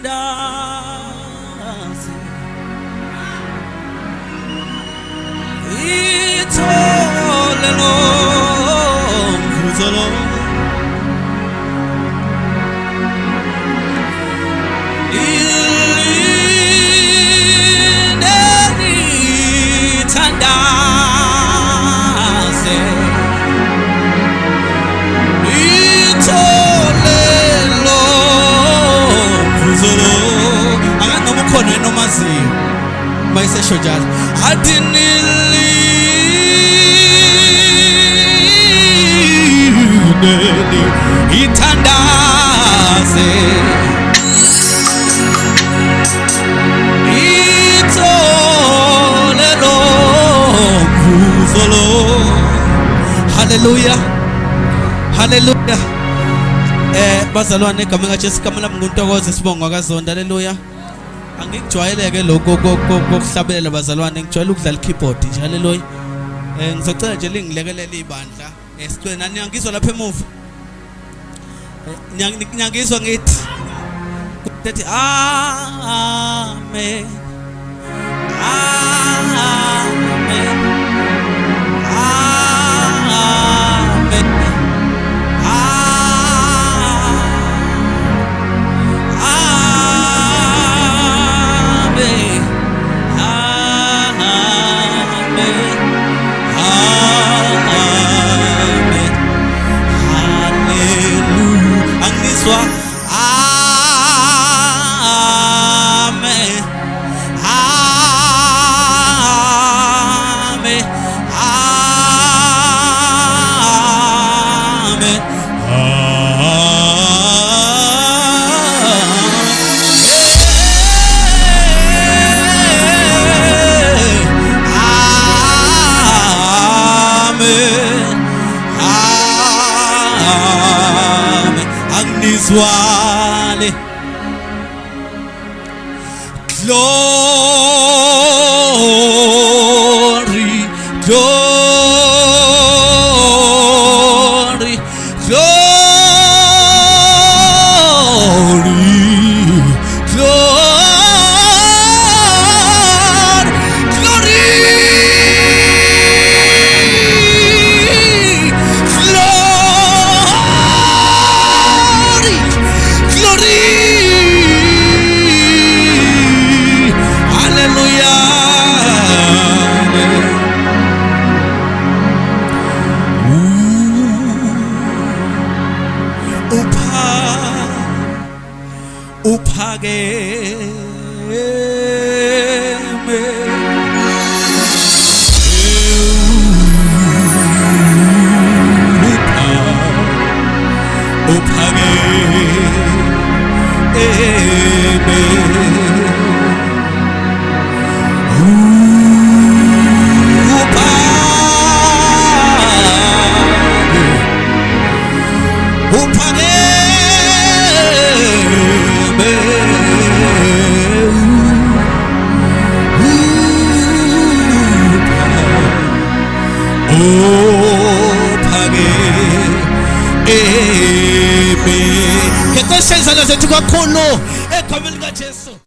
ithandaze ithole lo mvuzo lo Maisesho jazz adinili ithandaze ithole lo mvuzo lo. Hallelujah, hallelujah. Bazalwane igama likaJesu igama lami nguNtokozo Sibongo kaZonda. Hallelujah. Angikujwayeleke lokho kokuhlabelela bazalwane, ngijwayele ukudlala keyboard nje. Haleluya. Ngizocela nje lingilekelele ibandla esicwe nani ngizwa lapha emuva. Nyangizwa ngithi kuthi amen amen Swale glory, glory, glory, kakhulu egameni likaJesu.